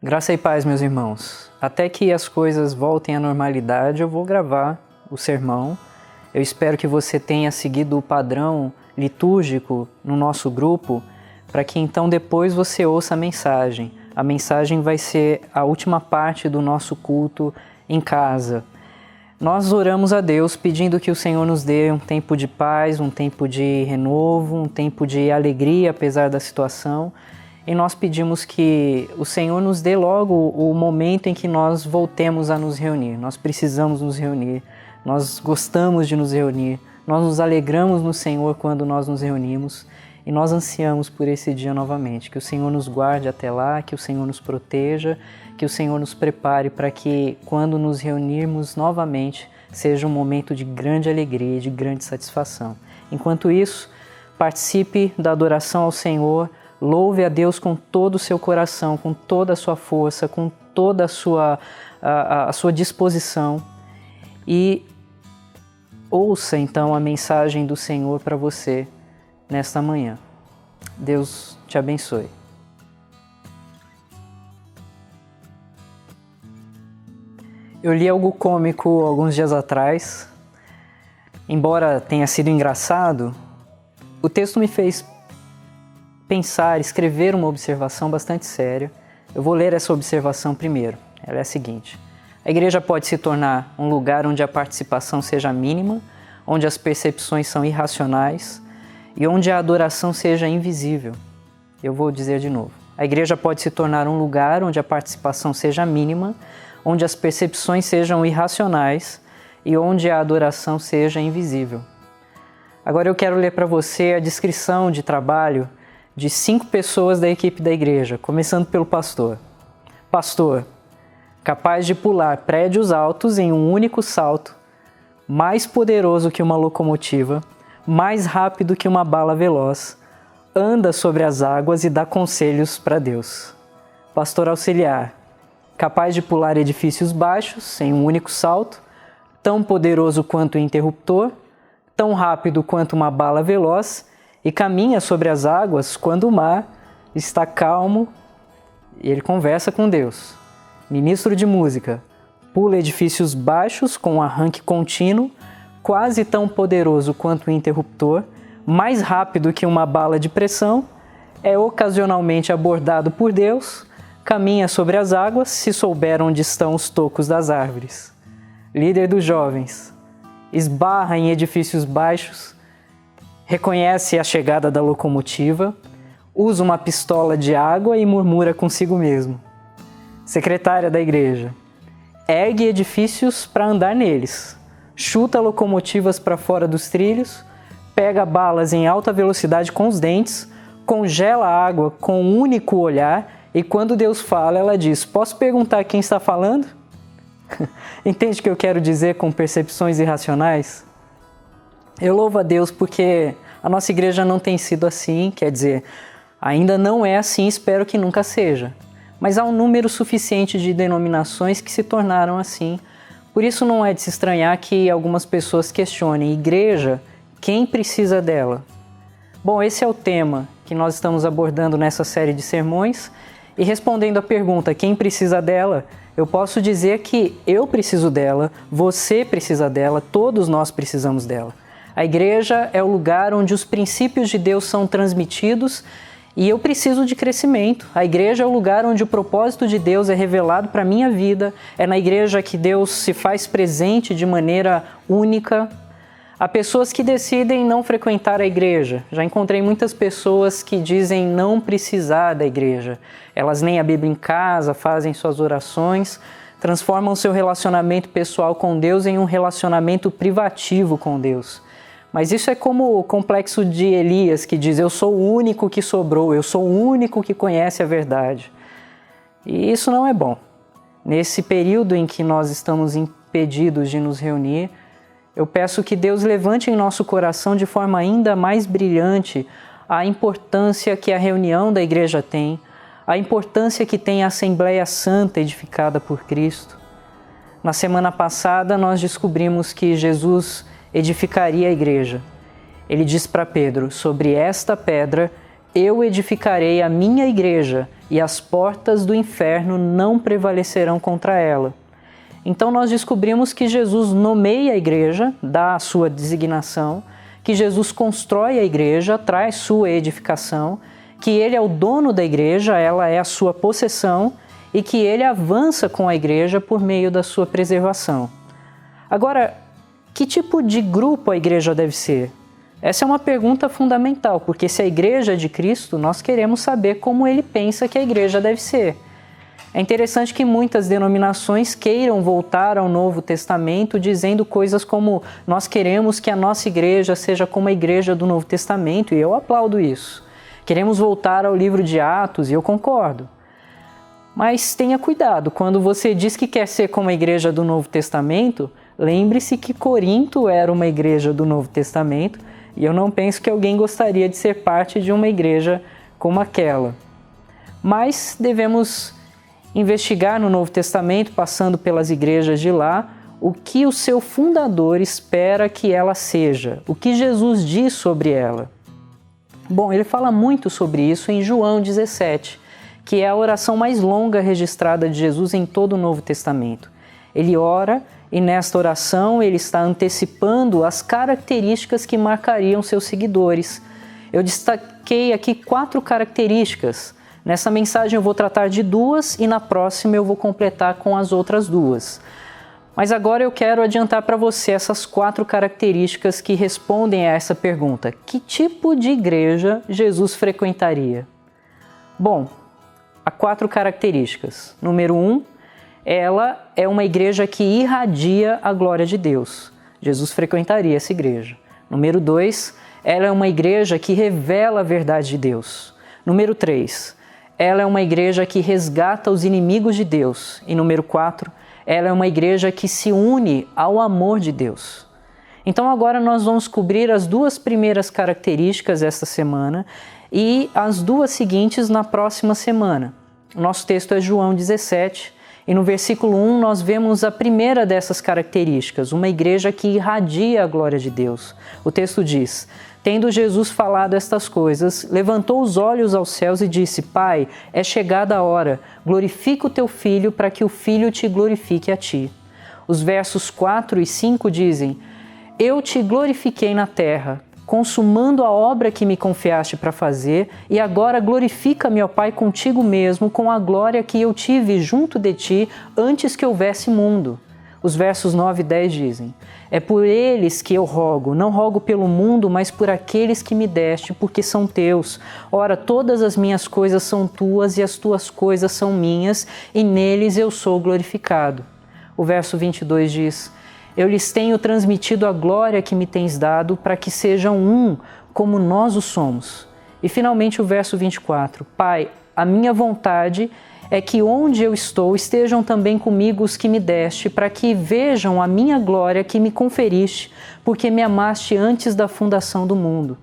Graça e paz, meus irmãos. Até que as coisas voltem à normalidade, eu vou gravar o sermão. Eu espero que você tenha seguido o padrão litúrgico no nosso grupo, para que então depois você ouça a mensagem. A mensagem vai ser a última parte do nosso culto em casa. Nós oramos a Deus pedindo que o Senhor nos dê um tempo de paz, um tempo de renovo, um tempo de alegria apesar da situação. E nós pedimos que o Senhor nos dê logo o momento em que nós voltemos a nos reunir. Nós precisamos nos reunir, nós gostamos de nos reunir, nós nos alegramos no Senhor quando nós nos reunimos e nós ansiamos por esse dia novamente. Que o Senhor nos guarde até lá, que o Senhor nos proteja, que o Senhor nos prepare para que quando nos reunirmos novamente seja um momento de grande alegria e de grande satisfação. Enquanto isso, participe da adoração ao Senhor. Louve a Deus com todo o seu coração, com toda a sua força, com toda a sua disposição e ouça então a mensagem do Senhor para você nesta manhã. Deus te abençoe. Eu li algo cômico alguns dias atrás. Embora tenha sido engraçado, o texto me fez pensar, escrever uma observação bastante séria. Eu vou ler essa observação primeiro. Ela é a seguinte: a igreja pode se tornar um lugar onde a participação seja mínima, onde as percepções são irracionais e onde a adoração seja invisível. Eu vou dizer de novo. A igreja pode se tornar um lugar onde a participação seja mínima, onde as percepções sejam irracionais e onde a adoração seja invisível. Agora eu quero ler para você a descrição de trabalho de 5 pessoas da equipe da igreja, começando pelo pastor. Pastor, capaz de pular prédios altos em um único salto, mais poderoso que uma locomotiva, mais rápido que uma bala veloz, anda sobre as águas e dá conselhos para Deus. Pastor auxiliar, capaz de pular edifícios baixos em um único salto, tão poderoso quanto o interruptor, tão rápido quanto uma bala veloz, e caminha sobre as águas quando o mar está calmo e ele conversa com Deus. Ministro de música, pula edifícios baixos com um arranque contínuo, quase tão poderoso quanto o interruptor, mais rápido que uma bala de pressão, é ocasionalmente abordado por Deus, caminha sobre as águas se souber onde estão os tocos das árvores. Líder dos jovens, esbarra em edifícios baixos, reconhece a chegada da locomotiva, usa uma pistola de água e murmura consigo mesmo. Secretária da igreja, ergue edifícios para andar neles, chuta locomotivas para fora dos trilhos, pega balas em alta velocidade com os dentes, congela a água com um único olhar e quando Deus fala, ela diz: posso perguntar quem está falando? Entende o que eu quero dizer com percepções irracionais? Eu louvo a Deus porque a nossa igreja não tem sido assim, quer dizer, ainda não é assim, espero que nunca seja. Mas há um número suficiente de denominações que se tornaram assim. Por isso não é de se estranhar que algumas pessoas questionem: igreja, quem precisa dela? Bom, esse é o tema que nós estamos abordando nessa série de sermões. E respondendo à pergunta, quem precisa dela? Eu posso dizer que eu preciso dela, você precisa dela, todos nós precisamos dela. A igreja é o lugar onde os princípios de Deus são transmitidos e eu preciso de crescimento. A igreja é o lugar onde o propósito de Deus é revelado para a minha vida. É na igreja que Deus se faz presente de maneira única. Há pessoas que decidem não frequentar a igreja. Já encontrei muitas pessoas que dizem não precisar da igreja. Elas leem a Bíblia em casa, fazem suas orações, transformam seu relacionamento pessoal com Deus em um relacionamento privativo com Deus. Mas isso é como o complexo de Elias, que diz: eu sou o único que sobrou, eu sou o único que conhece a verdade. E isso não é bom. Nesse período em que nós estamos impedidos de nos reunir, eu peço que Deus levante em nosso coração de forma ainda mais brilhante a importância que a reunião da igreja tem, a importância que tem a Assembleia Santa edificada por Cristo. Na semana passada nós descobrimos que Jesus edificaria a igreja. Ele diz para Pedro: sobre esta pedra eu edificarei a minha igreja e as portas do inferno não prevalecerão contra ela. Então nós descobrimos que Jesus nomeia a igreja, dá a sua designação, que Jesus constrói a igreja, traz sua edificação, que ele é o dono da igreja, ela é a sua possessão, e que ele avança com a igreja por meio da sua preservação. Agora, que tipo de grupo a igreja deve ser? Essa é uma pergunta fundamental, porque se a igreja é de Cristo, nós queremos saber como ele pensa que a igreja deve ser. É interessante que muitas denominações queiram voltar ao Novo Testamento dizendo coisas como nós queremos que a nossa igreja seja como a igreja do Novo Testamento, e eu aplaudo isso. Queremos voltar ao livro de Atos, e eu concordo. Mas tenha cuidado, quando você diz que quer ser como a igreja do Novo Testamento, lembre-se que Corinto era uma igreja do Novo Testamento, e eu não penso que alguém gostaria de ser parte de uma igreja como aquela. Mas devemos investigar no Novo Testamento, passando pelas igrejas de lá, o que o seu fundador espera que ela seja, o que Jesus diz sobre ela. Bom, ele fala muito sobre isso em João 17, que é a oração mais longa registrada de Jesus em todo o Novo Testamento. Ele ora e nesta oração ele está antecipando as características que marcariam seus seguidores. Eu destaquei aqui 4 características. Nessa mensagem eu vou tratar de 2 e na próxima eu vou completar com as outras 2. Mas agora eu quero adiantar para você essas 4 características que respondem a essa pergunta. Que tipo de igreja Jesus frequentaria? Bom, há 4 características. Número 1, ela é uma igreja que irradia a glória de Deus. Jesus frequentaria essa igreja. Número 2, ela é uma igreja que revela a verdade de Deus. Número 3, ela é uma igreja que resgata os inimigos de Deus. E número 4, ela é uma igreja que se une ao amor de Deus. Então agora nós vamos cobrir as 2 primeiras características esta semana e as 2 seguintes na próxima semana. O nosso texto é João 17 e no versículo 1 nós vemos a primeira dessas características, uma igreja que irradia a glória de Deus. O texto diz: tendo Jesus falado estas coisas, levantou os olhos aos céus e disse: Pai, é chegada a hora, glorifica o teu Filho para que o Filho te glorifique a ti. Os versos 4 e 5 dizem: eu te glorifiquei na terra, consumando a obra que me confiaste para fazer, e agora glorifica-me, ó Pai, contigo mesmo, com a glória que eu tive junto de ti antes que houvesse mundo. Os versos 9 e 10 dizem: é por eles que eu rogo, não rogo pelo mundo, mas por aqueles que me deste, porque são teus. Ora, todas as minhas coisas são tuas e as tuas coisas são minhas, e neles eu sou glorificado. O verso 22 diz: eu lhes tenho transmitido a glória que me tens dado, para que sejam um, como nós o somos. E finalmente o verso 24: Pai, a minha vontade é que onde eu estou estejam também comigo os que me deste, para que vejam a minha glória que me conferiste, porque me amaste antes da fundação do mundo.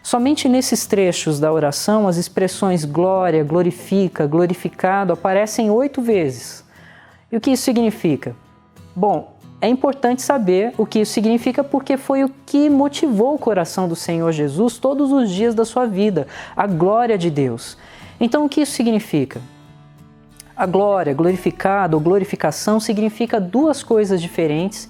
Somente nesses trechos da oração as expressões glória, glorifica, glorificado aparecem 8 vezes. E o que isso significa? Bom, é importante saber o que isso significa porque foi o que motivou o coração do Senhor Jesus todos os dias da sua vida, a glória de Deus. Então o que isso significa? A glória, glorificado ou glorificação significa 2 coisas diferentes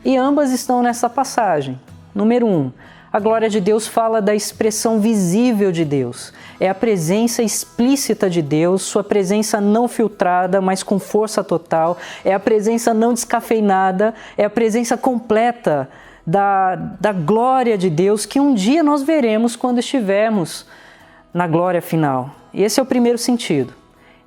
e ambas estão nessa passagem. Número 1, a glória de Deus fala da expressão visível de Deus. É a presença explícita de Deus, sua presença não filtrada, mas com força total. É a presença não descafeinada, é a presença completa da glória de Deus que um dia nós veremos quando estivermos na glória final. E esse é o primeiro sentido.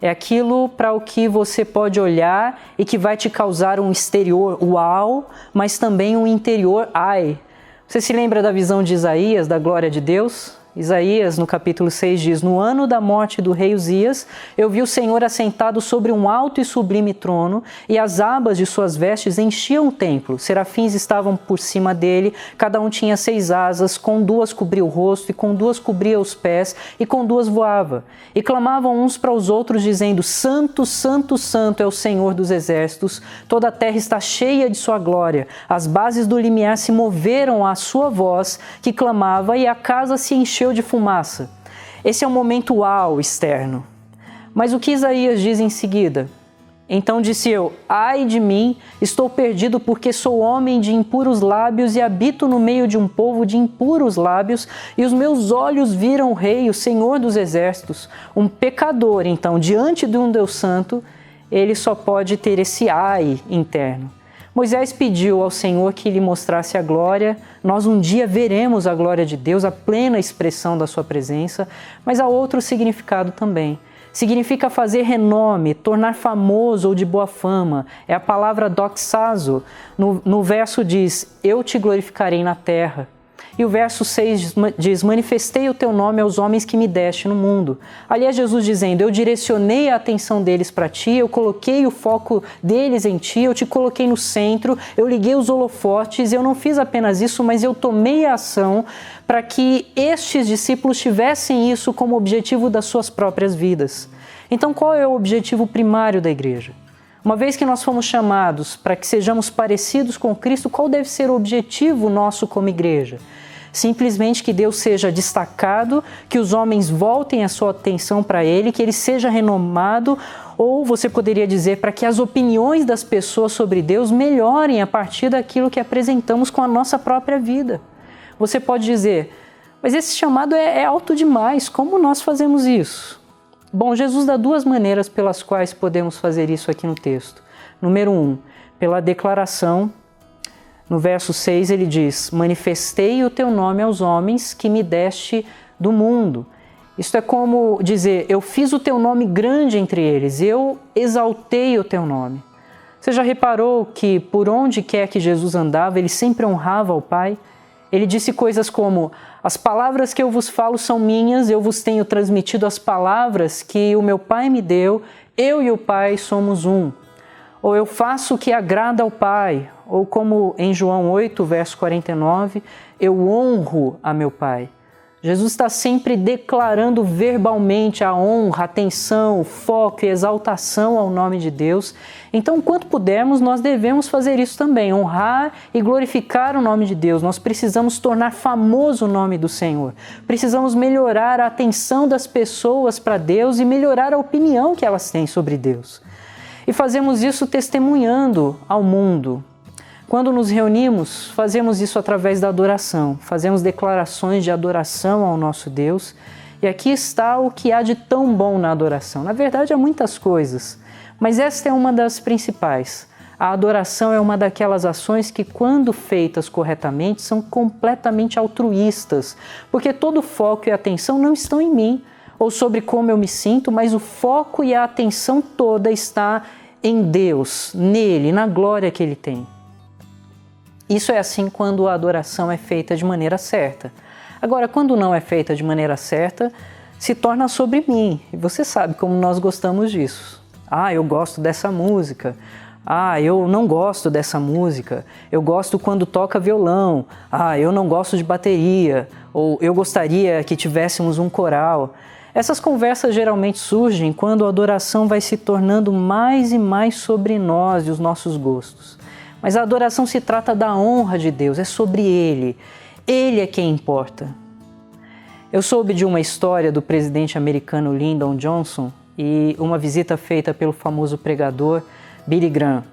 É aquilo para o que você pode olhar e que vai te causar um exterior uau, mas também um interior ai. Você se lembra da visão de Isaías, da glória de Deus? Isaías, no capítulo 6, diz: no ano da morte do rei Uzias, eu vi o Senhor assentado sobre um alto e sublime trono, e as abas de suas vestes enchiam o templo. Serafins estavam por cima dele, cada um tinha 6 asas, com 2 cobria o rosto, e com 2 cobria os pés, e com 2 voava. E clamavam uns para os outros, dizendo: Santo, Santo, Santo é o Senhor dos exércitos, toda a terra está cheia de sua glória. As bases do limiar se moveram à sua voz, que clamava, e a casa se encheu de fumaça. Esse é um momento uau externo. Mas o que Isaías diz em seguida? Então disse eu: ai de mim, estou perdido, porque sou homem de impuros lábios e habito no meio de um povo de impuros lábios, e os meus olhos viram o Rei, o Senhor dos Exércitos. Um pecador, então, diante de um Deus Santo, ele só pode ter esse ai interno. Moisés pediu ao Senhor que lhe mostrasse a glória. Nós um dia veremos a glória de Deus, a plena expressão da sua presença, mas há outro significado também. Significa fazer renome, tornar famoso ou de boa fama. É a palavra doxazo. No verso diz: eu te glorificarei na terra. E o verso 6 diz: manifestei o teu nome aos homens que me deste no mundo. Ali é Jesus dizendo: eu direcionei a atenção deles para ti, eu coloquei o foco deles em ti, eu te coloquei no centro, eu liguei os holofotes, eu não fiz apenas isso, mas eu tomei a ação para que estes discípulos tivessem isso como objetivo das suas próprias vidas. Então, qual é o objetivo primário da igreja? Uma vez que nós fomos chamados para que sejamos parecidos com Cristo, qual deve ser o objetivo nosso como igreja? Simplesmente que Deus seja destacado, que os homens voltem a sua atenção para Ele, que Ele seja renomado, ou você poderia dizer para que as opiniões das pessoas sobre Deus melhorem a partir daquilo que apresentamos com a nossa própria vida. Você pode dizer: mas esse chamado é alto demais, como nós fazemos isso? Bom, Jesus dá duas maneiras pelas quais podemos fazer isso aqui no texto. Número 1, pela declaração. No verso 6 ele diz: manifestei o teu nome aos homens que me deste do mundo. Isto é como dizer: eu fiz o teu nome grande entre eles, eu exaltei o teu nome. Você já reparou que por onde quer que Jesus andava, ele sempre honrava o Pai? Ele disse coisas como: as palavras que eu vos falo são minhas, eu vos tenho transmitido as palavras que o meu Pai me deu, eu e o Pai somos um. Ou eu faço o que agrada ao Pai. Ou como em João 8, verso 49, eu honro a meu Pai. Jesus está sempre declarando verbalmente a honra, a atenção, o foco e exaltação ao nome de Deus. Então, quanto pudermos, nós devemos fazer isso também, honrar e glorificar o nome de Deus. Nós precisamos tornar famoso o nome do Senhor. Precisamos melhorar a atenção das pessoas para Deus e melhorar a opinião que elas têm sobre Deus. E fazemos isso testemunhando ao mundo. Quando nos reunimos, fazemos isso através da adoração, fazemos declarações de adoração ao nosso Deus, e aqui está o que há de tão bom na adoração. Na verdade, há muitas coisas, mas esta é uma das principais. A adoração é uma daquelas ações que, quando feitas corretamente, são completamente altruístas, porque todo o foco e a atenção não estão em mim, ou sobre como eu me sinto, mas o foco e a atenção toda está em Deus, nele, na glória que Ele tem. Isso é assim quando a adoração é feita de maneira certa. Agora, quando não é feita de maneira certa, se torna sobre mim. E você sabe como nós gostamos disso. Ah, eu gosto dessa música. Ah, eu não gosto dessa música. Eu gosto quando toca violão. Ah, eu não gosto de bateria. Ou eu gostaria que tivéssemos um coral. Essas conversas geralmente surgem quando a adoração vai se tornando mais e mais sobre nós e os nossos gostos. Mas a adoração se trata da honra de Deus, é sobre Ele. Ele é quem importa. Eu soube de uma história do presidente americano Lyndon Johnson e uma visita feita pelo famoso pregador Billy Graham.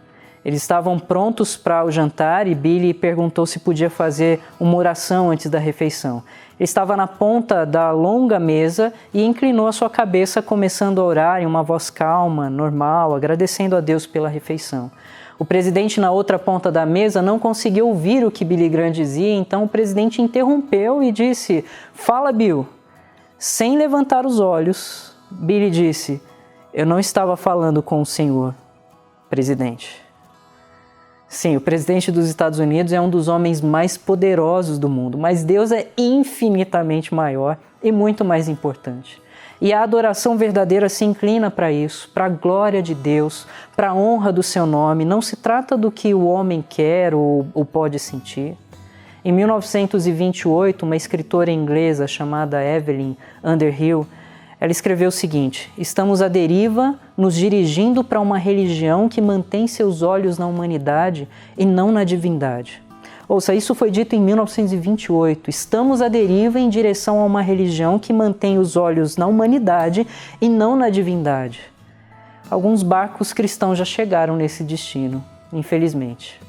Eles estavam prontos para o jantar e Billy perguntou se podia fazer uma oração antes da refeição. Ele estava na ponta da longa mesa e inclinou a sua cabeça, começando a orar em uma voz calma, normal, agradecendo a Deus pela refeição. O presidente na outra ponta da mesa não conseguiu ouvir o que Billy Graham dizia, então o presidente interrompeu e disse: "Fala, Bill." Sem levantar os olhos, Billy disse: "Eu não estava falando com o senhor, presidente." Sim, o presidente dos Estados Unidos é um dos homens mais poderosos do mundo, mas Deus é infinitamente maior e muito mais importante. E a adoração verdadeira se inclina para isso, para a glória de Deus, para a honra do seu nome. Não se trata do que o homem quer ou pode sentir. Em 1928, uma escritora inglesa chamada Evelyn Underhill, ela escreveu o seguinte: "Estamos à deriva, nos dirigindo para uma religião que mantém seus olhos na humanidade e não na divindade. Ouça, isso foi dito em 1928. Estamos à deriva em direção a uma religião que mantém os olhos na humanidade e não na divindade. Alguns barcos cristãos já chegaram nesse destino, infelizmente.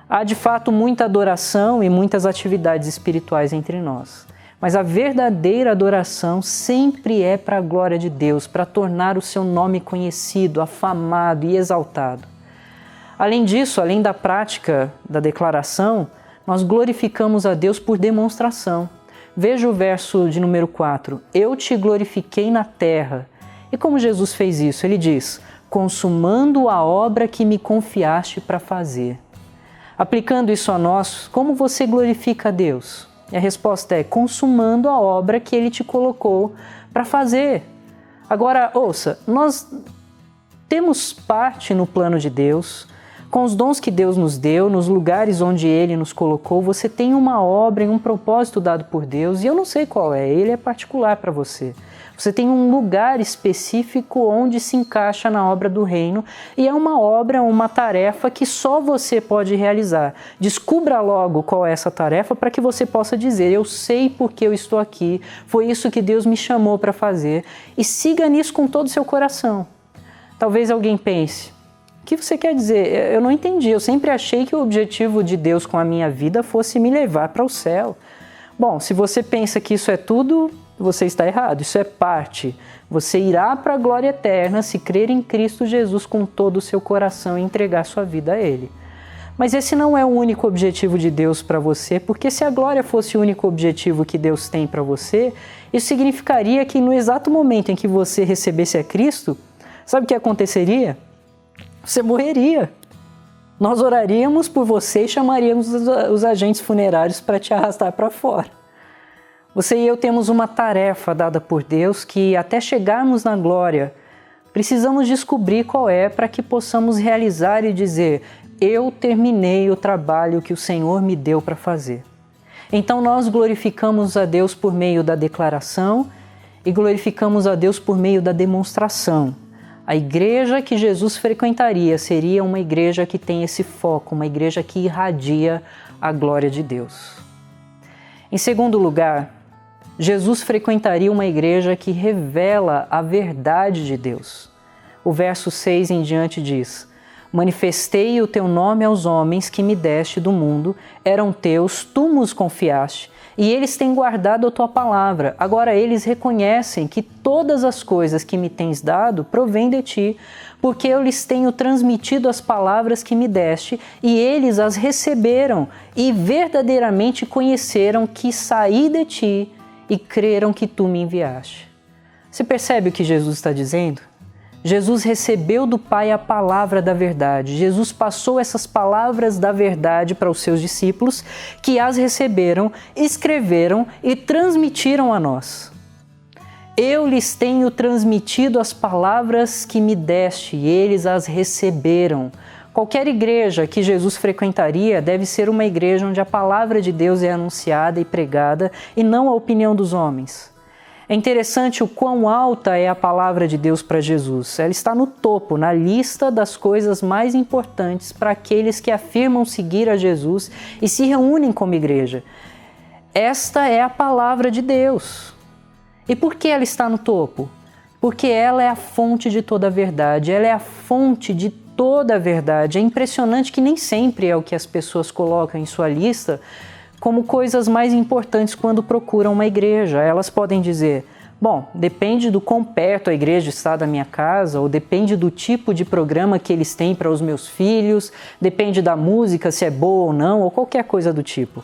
Há de fato muita adoração e muitas atividades espirituais entre nós. Mas a verdadeira adoração sempre é para a glória de Deus, para tornar o seu nome conhecido, afamado e exaltado. Além disso, além da prática da declaração, nós glorificamos a Deus por demonstração. Veja o verso de número 4. Eu te glorifiquei na terra. E como Jesus fez isso? Ele diz, consumando a obra que me confiaste para fazer. Aplicando isso a nós, como você glorifica a Deus? E a resposta é consumando a obra que Ele te colocou para fazer. Agora, ouça, nós temos parte no plano de Deus, com os dons que Deus nos deu, nos lugares onde Ele nos colocou, você tem uma obra e um propósito dado por Deus, e eu não sei qual é, ele é particular para você. Você tem um lugar específico onde se encaixa na obra do reino, e é uma obra, uma tarefa que só você pode realizar. Descubra logo qual é essa tarefa para que você possa dizer, eu sei porque eu estou aqui, foi isso que Deus me chamou para fazer, e siga nisso com todo o seu coração. Talvez alguém pense, o que você quer dizer? Eu não entendi, eu sempre achei que o objetivo de Deus com a minha vida fosse me levar para o céu. Bom, se você pensa que isso é tudo, você está errado, isso é parte. Você irá para a glória eterna se crer em Cristo Jesus com todo o seu coração e entregar sua vida a Ele. Mas esse não é o único objetivo de Deus para você, porque se a glória fosse o único objetivo que Deus tem para você, isso significaria que no exato momento em que você recebesse a Cristo, sabe o que aconteceria? Você morreria. Nós oraríamos por você e chamaríamos os agentes funerários para te arrastar para fora. Você e eu temos uma tarefa dada por Deus que, até chegarmos na glória, precisamos descobrir qual é para que possamos realizar e dizer, eu terminei o trabalho que o Senhor me deu para fazer. Então nós glorificamos a Deus por meio da declaração e glorificamos a Deus por meio da demonstração. A igreja que Jesus frequentaria seria uma igreja que tem esse foco, uma igreja que irradia a glória de Deus. Em segundo lugar, Jesus frequentaria uma igreja que revela a verdade de Deus. O verso 6 em diante diz, manifestei o teu nome aos homens que me deste do mundo, eram teus, tu nos confiaste, e eles têm guardado a tua palavra. Agora eles reconhecem que todas as coisas que me tens dado provêm de ti, porque eu lhes tenho transmitido as palavras que me deste, e eles as receberam, e verdadeiramente conheceram que saí de ti, e creram que tu me enviaste. Você percebe o que Jesus está dizendo? Jesus recebeu do Pai a palavra da verdade. Jesus passou essas palavras da verdade para os seus discípulos, que as receberam, escreveram e transmitiram a nós. Eu lhes tenho transmitido as palavras que me deste, e eles as receberam. Qualquer igreja que Jesus frequentaria deve ser uma igreja onde a palavra de Deus é anunciada e pregada, e não a opinião dos homens. É interessante o quão alta é a palavra de Deus para Jesus. Ela está no topo, na lista das coisas mais importantes para aqueles que afirmam seguir a Jesus e se reúnem como igreja. Esta é a palavra de Deus. E por que ela está no topo? Porque ela é a fonte de toda a verdade, ela é a fonte de toda a verdade. É impressionante que nem sempre é o que as pessoas colocam em sua lista como coisas mais importantes quando procuram uma igreja. Elas podem dizer, bom, depende do quão perto a igreja está da minha casa, ou depende do tipo de programa que eles têm para os meus filhos, depende da música, se é boa ou não, ou qualquer coisa do tipo.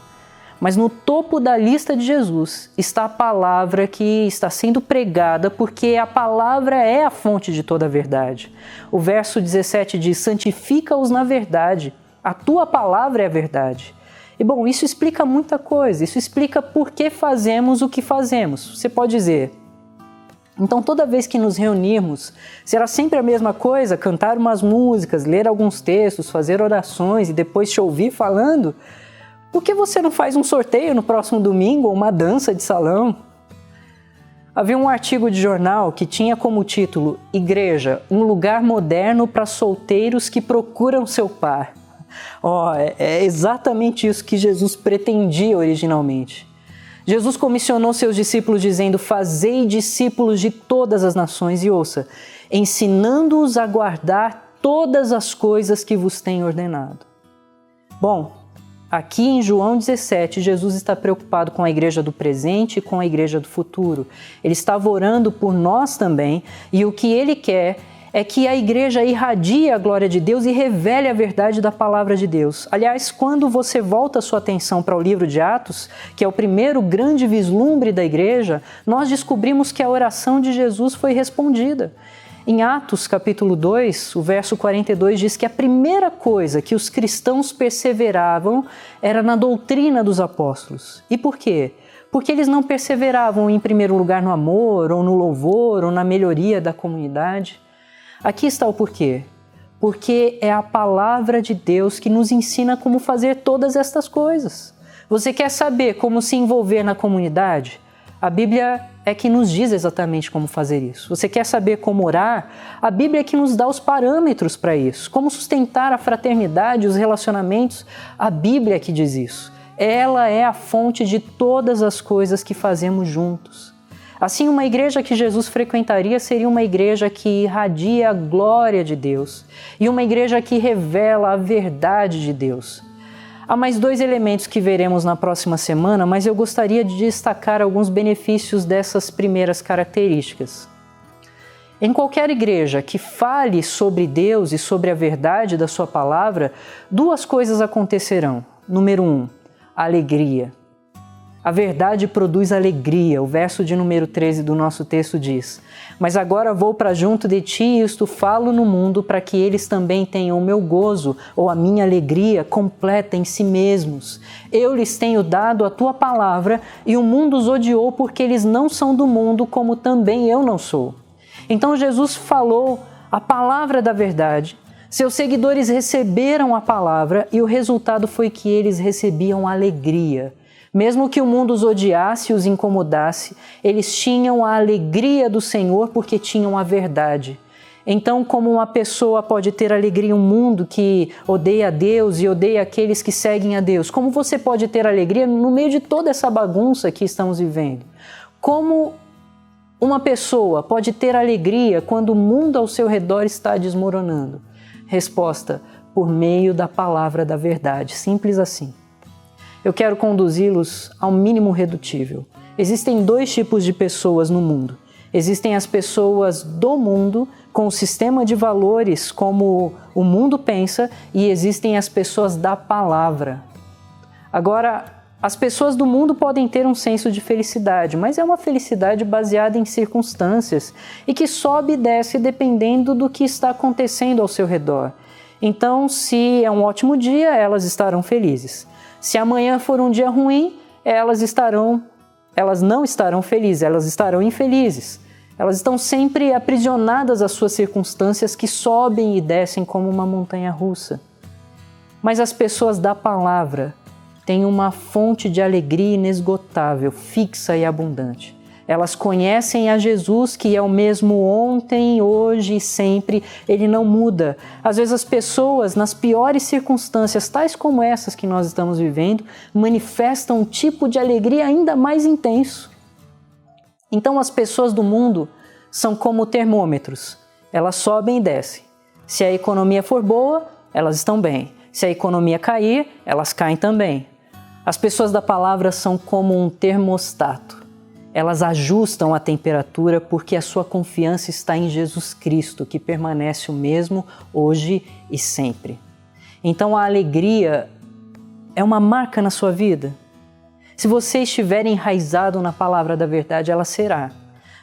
Mas no topo da lista de Jesus está a palavra que está sendo pregada, porque a palavra é a fonte de toda a verdade. O verso 17 diz, santifica-os na verdade, a tua palavra é a verdade. E bom, isso explica muita coisa, isso explica por que fazemos o que fazemos. Você pode dizer, então toda vez que nos reunirmos, será sempre a mesma coisa, cantar umas músicas, ler alguns textos, fazer orações e depois te ouvir falando? Por que você não faz um sorteio no próximo domingo ou uma dança de salão? Havia um artigo de jornal que tinha como título Igreja, um lugar moderno para solteiros que procuram seu par. É exatamente isso que Jesus pretendia originalmente. Jesus comissionou seus discípulos dizendo: fazei discípulos de todas as nações, e ouça, ensinando-os a guardar todas as coisas que vos tenho ordenado. Bom, aqui em João 17, Jesus está preocupado com a igreja do presente e com a igreja do futuro. Ele estava orando por nós também, e o que ele quer é que a igreja irradie a glória de Deus e revele a verdade da palavra de Deus. Aliás, quando você volta a sua atenção para o livro de Atos, que é o primeiro grande vislumbre da igreja, nós descobrimos que a oração de Jesus foi respondida. Em Atos capítulo 2, o verso 42 diz que a primeira coisa que os cristãos perseveravam era na doutrina dos apóstolos. E por quê? Porque eles não perseveravam em primeiro lugar no amor, ou no louvor, ou na melhoria da comunidade. Aqui está o porquê. Porque é a palavra de Deus que nos ensina como fazer todas estas coisas. Você quer saber como se envolver na comunidade? A Bíblia é que nos diz exatamente como fazer isso. Você quer saber como orar? A Bíblia é que nos dá os parâmetros para isso. Como sustentar a fraternidade, os relacionamentos? A Bíblia é que diz isso. Ela é a fonte de todas as coisas que fazemos juntos. Assim, uma igreja que Jesus frequentaria seria uma igreja que irradia a glória de Deus e uma igreja que revela a verdade de Deus. Há mais 2 elementos que veremos na próxima semana, mas eu gostaria de destacar alguns benefícios dessas primeiras características. Em qualquer igreja que fale sobre Deus e sobre a verdade da sua palavra, 2 coisas acontecerão. Número 1, alegria. A verdade produz alegria. O verso de número 13 do nosso texto diz: mas agora vou para junto de ti e isto falo no mundo, para que eles também tenham o meu gozo, ou a minha alegria completa em si mesmos. Eu lhes tenho dado a tua palavra, e o mundo os odiou porque eles não são do mundo, como também eu não sou. Então Jesus falou a palavra da verdade. Seus seguidores receberam a palavra e o resultado foi que eles recebiam alegria. Mesmo que o mundo os odiasse e os incomodasse, eles tinham a alegria do Senhor porque tinham a verdade. Então, como uma pessoa pode ter alegria em um mundo que odeia a Deus e odeia aqueles que seguem a Deus? Como você pode ter alegria no meio de toda essa bagunça que estamos vivendo? Como uma pessoa pode ter alegria quando o mundo ao seu redor está desmoronando? Resposta: por meio da palavra da verdade. Simples assim. Eu quero conduzi-los ao mínimo redutível. Existem 2 tipos de pessoas no mundo. Existem as pessoas do mundo, com o sistema de valores como o mundo pensa, e existem as pessoas da palavra. Agora, as pessoas do mundo podem ter um senso de felicidade, mas é uma felicidade baseada em circunstâncias e que sobe e desce dependendo do que está acontecendo ao seu redor. Então, se é um ótimo dia, elas estarão felizes. Se amanhã for um dia ruim, elas não estarão felizes, elas estarão infelizes. Elas estão sempre aprisionadas às suas circunstâncias que sobem e descem como uma montanha russa. Mas as pessoas da palavra têm uma fonte de alegria inesgotável, fixa e abundante. Elas conhecem a Jesus, que é o mesmo ontem, hoje e sempre. Ele não muda. Às vezes as pessoas, nas piores circunstâncias, tais como essas que nós estamos vivendo, manifestam um tipo de alegria ainda mais intenso. Então as pessoas do mundo são como termômetros. Elas sobem e descem. Se a economia for boa, elas estão bem. Se a economia cair, elas caem também. As pessoas da palavra são como um termostato. Elas ajustam a temperatura porque a sua confiança está em Jesus Cristo, que permanece o mesmo hoje e sempre. Então a alegria é uma marca na sua vida. Se você estiver enraizado na palavra da verdade, ela será.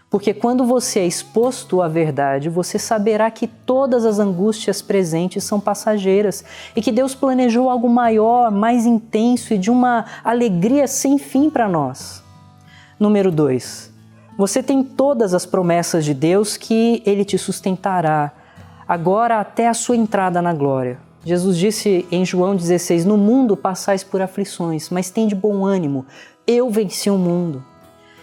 Porque quando você é exposto à verdade, você saberá que todas as angústias presentes são passageiras e que Deus planejou algo maior, mais intenso e de uma alegria sem fim para nós. Número 2. Você tem todas as promessas de Deus que Ele te sustentará, agora até a sua entrada na glória. Jesus disse em João 16, no mundo passais por aflições, mas tende bom ânimo, eu venci o mundo.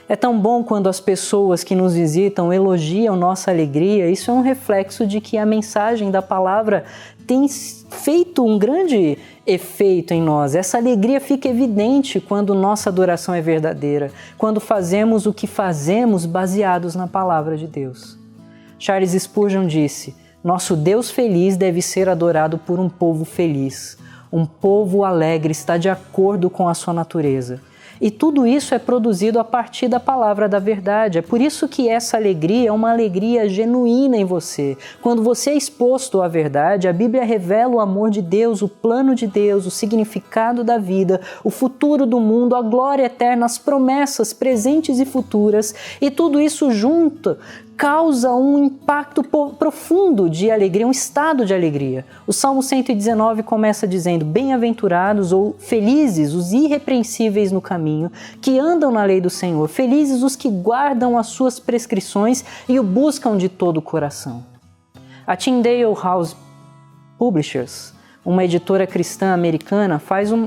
É tão bom quando as pessoas que nos visitam elogiam nossa alegria. Isso é um reflexo de que a mensagem da palavra tem feito um grande efeito em nós. Essa alegria fica evidente quando nossa adoração é verdadeira, quando fazemos o que fazemos baseados na palavra de Deus. Charles Spurgeon disse: nosso Deus feliz deve ser adorado por um povo feliz. Um povo alegre está de acordo com a sua natureza. E tudo isso é produzido a partir da palavra da verdade. É por isso que essa alegria é uma alegria genuína em você. Quando você é exposto à verdade, a Bíblia revela o amor de Deus, o plano de Deus, o significado da vida, o futuro do mundo, a glória eterna, as promessas presentes e futuras. E tudo isso junto causa um impacto profundo de alegria, um estado de alegria. O Salmo 119 começa dizendo: bem-aventurados ou felizes os irrepreensíveis no caminho, que andam na lei do Senhor, felizes os que guardam as suas prescrições e o buscam de todo o coração. A Tyndale House Publishers, uma editora cristã americana,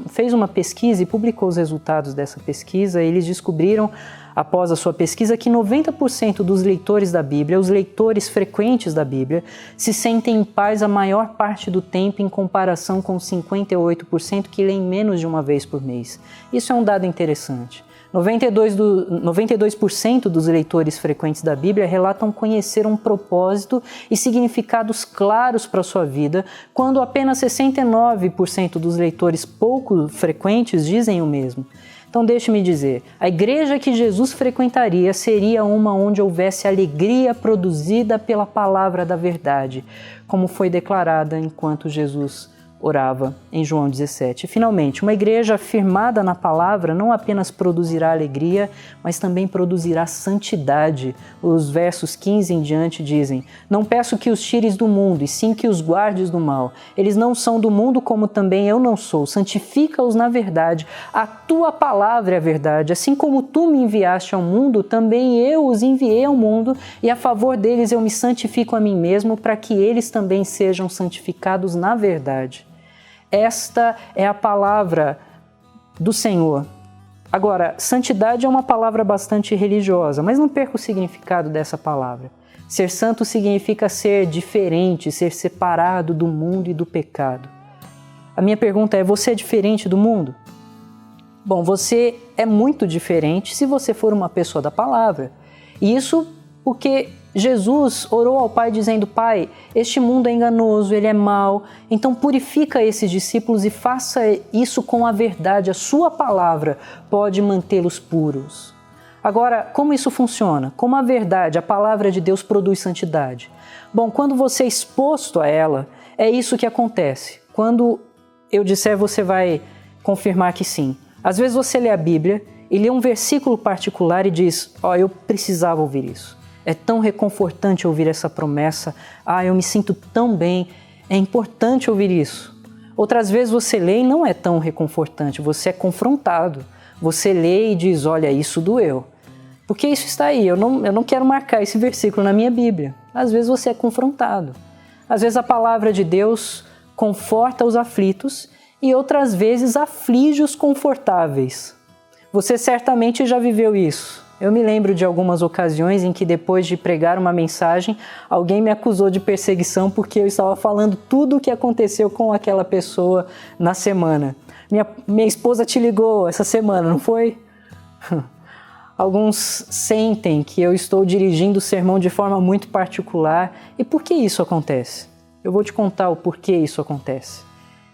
fez uma pesquisa e publicou os resultados dessa pesquisa. Eles descobriram, após a sua pesquisa, que 90% dos leitores da Bíblia, os leitores frequentes da Bíblia, se sentem em paz a maior parte do tempo em comparação com os 58% que leem menos de uma vez por mês. Isso é um dado interessante. 92% dos leitores frequentes da Bíblia relatam conhecer um propósito e significados claros para a sua vida, quando apenas 69% dos leitores pouco frequentes dizem o mesmo. Então deixe-me dizer, a igreja que Jesus frequentaria seria uma onde houvesse alegria produzida pela palavra da verdade, como foi declarada enquanto Jesus orava em João 17. E, finalmente, uma igreja firmada na palavra não apenas produzirá alegria, mas também produzirá santidade. Os versos 15 em diante dizem: não peço que os tires do mundo, e sim que os guardes do mal. Eles não são do mundo, como também eu não sou. Santifica-os na verdade. A tua palavra é a verdade. Assim como tu me enviaste ao mundo, também eu os enviei ao mundo, e a favor deles eu me santifico a mim mesmo, para que eles também sejam santificados na verdade. Esta é a palavra do Senhor. Agora, santidade é uma palavra bastante religiosa, mas não perca o significado dessa palavra. Ser santo significa ser diferente, ser separado do mundo e do pecado. A minha pergunta é: você é diferente do mundo? Bom, você é muito diferente se você for uma pessoa da palavra. E isso porque Jesus orou ao Pai dizendo: Pai, este mundo é enganoso, ele é mau, então purifica esses discípulos e faça isso com a verdade. A sua palavra pode mantê-los puros. Agora, como isso funciona? Como a verdade, a palavra de Deus produz santidade? Bom, quando você é exposto a ela, é isso que acontece. Quando eu disser, você vai confirmar que sim. Às vezes você lê a Bíblia e lê um versículo particular e diz: eu precisava ouvir isso. É tão reconfortante ouvir essa promessa. Eu me sinto tão bem. É importante ouvir isso. Outras vezes você lê e não é tão reconfortante. Você é confrontado. Você lê e diz: olha, isso doeu. Porque isso está aí. Eu não quero marcar esse versículo na minha Bíblia. Às vezes você é confrontado. Às vezes a palavra de Deus conforta os aflitos e outras vezes aflige os confortáveis. Você certamente já viveu isso. Eu me lembro de algumas ocasiões em que, depois de pregar uma mensagem, alguém me acusou de perseguição porque eu estava falando tudo o que aconteceu com aquela pessoa na semana. Minha esposa te ligou essa semana, não foi? Alguns sentem que eu estou dirigindo o sermão de forma muito particular. E por que isso acontece? Eu vou te contar o porquê isso acontece.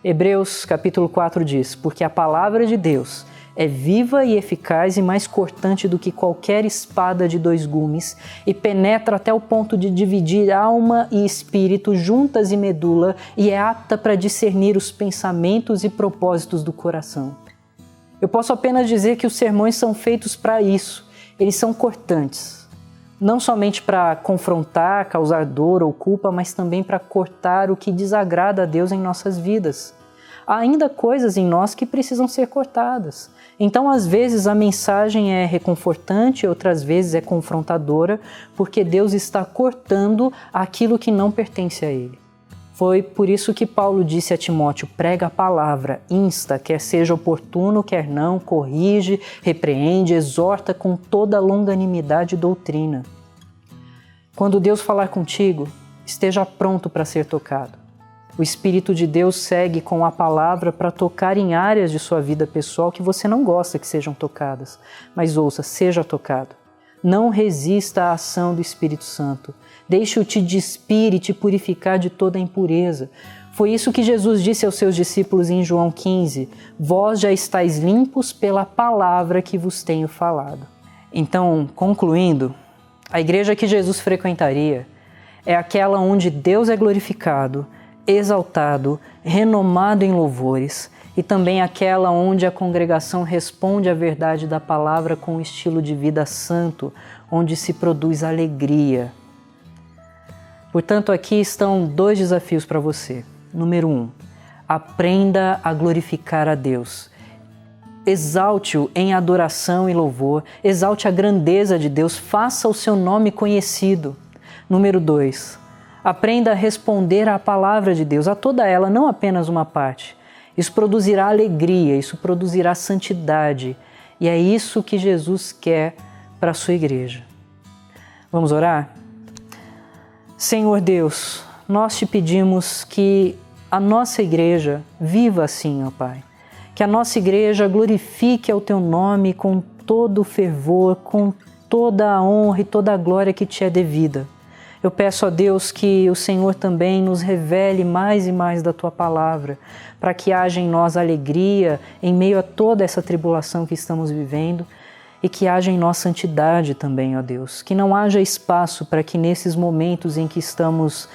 Hebreus capítulo 4 diz: porque a palavra de Deus é viva e eficaz e mais cortante do que qualquer espada de 2 gumes e penetra até o ponto de dividir alma e espírito, juntas e medula, e é apta para discernir os pensamentos e propósitos do coração. Eu posso apenas dizer que os sermões são feitos para isso. Eles são cortantes. Não somente para confrontar, causar dor ou culpa, mas também para cortar o que desagrada a Deus em nossas vidas. Há ainda coisas em nós que precisam ser cortadas. Então, às vezes, a mensagem é reconfortante, outras vezes é confrontadora, porque Deus está cortando aquilo que não pertence a Ele. Foi por isso que Paulo disse a Timóteo: prega a palavra, insta, quer seja oportuno, quer não, corrige, repreende, exorta com toda longanimidade e doutrina. Quando Deus falar contigo, esteja pronto para ser tocado. O Espírito de Deus segue com a palavra para tocar em áreas de sua vida pessoal que você não gosta que sejam tocadas. Mas ouça, seja tocado. Não resista à ação do Espírito Santo. Deixe-o te despir e te purificar de toda impureza. Foi isso que Jesus disse aos seus discípulos em João 15. Vós já estáis limpos pela palavra que vos tenho falado. Então, concluindo, a igreja que Jesus frequentaria é aquela onde Deus é glorificado, exaltado, renomado em louvores, e também aquela onde a congregação responde à verdade da palavra com um estilo de vida santo, onde se produz alegria. Portanto, aqui estão 2 desafios para você. Número 1, aprenda a glorificar a Deus. Exalte-o em adoração e louvor, exalte a grandeza de Deus, faça o seu nome conhecido. Número 2, aprenda a responder à palavra de Deus, a toda ela, não apenas uma parte. Isso produzirá alegria, isso produzirá santidade, e é isso que Jesus quer para a sua igreja. Vamos orar? Senhor Deus, nós te pedimos que a nossa igreja viva assim, ó Pai. Que a nossa igreja glorifique ao Teu nome com todo o fervor, com toda a honra e toda a glória que Te é devida. Eu peço a Deus que o Senhor também nos revele mais e mais da Tua palavra, para que haja em nós alegria em meio a toda essa tribulação que estamos vivendo e que haja em nós santidade também, ó Deus. Que não haja espaço para que nesses momentos em que estamos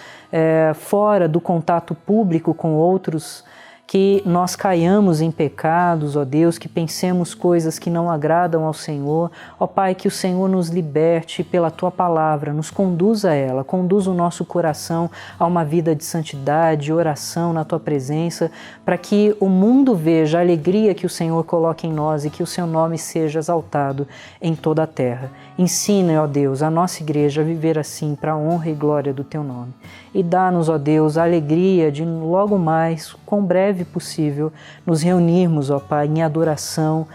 fora do contato público com outros, que nós caiamos em pecados, ó Deus, que pensemos coisas que não agradam ao Senhor. Ó Pai, que o Senhor nos liberte pela Tua palavra, nos conduza a ela, conduza o nosso coração a uma vida de santidade, oração na Tua presença, para que o mundo veja a alegria que o Senhor coloca em nós e que o Seu nome seja exaltado em toda a terra. Ensina, ó Deus, a nossa igreja a viver assim para a honra e glória do Teu nome. E dá-nos, ó Deus, a alegria de logo mais, quão breve possível, nos reunirmos, ó Pai, em adoração,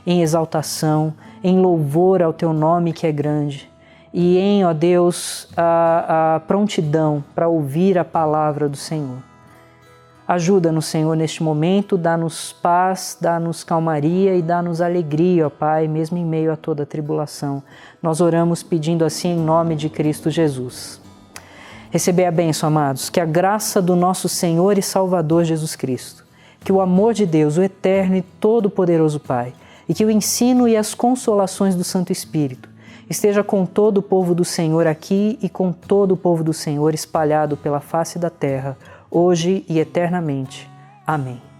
em exaltação, em louvor ao Teu nome que é grande e em, ó Deus, a prontidão para ouvir a palavra do Senhor. Ajuda-nos, Senhor, neste momento, dá-nos paz, dá-nos calmaria e dá-nos alegria, ó Pai, mesmo em meio a toda a tribulação. Nós oramos pedindo assim em nome de Cristo Jesus. Recebei a bênção, amados, que a graça do nosso Senhor e Salvador Jesus Cristo, que o amor de Deus, o eterno e todo-poderoso Pai, e que o ensino e as consolações do Santo Espírito esteja com todo o povo do Senhor aqui e com todo o povo do Senhor espalhado pela face da terra, hoje e eternamente. Amém.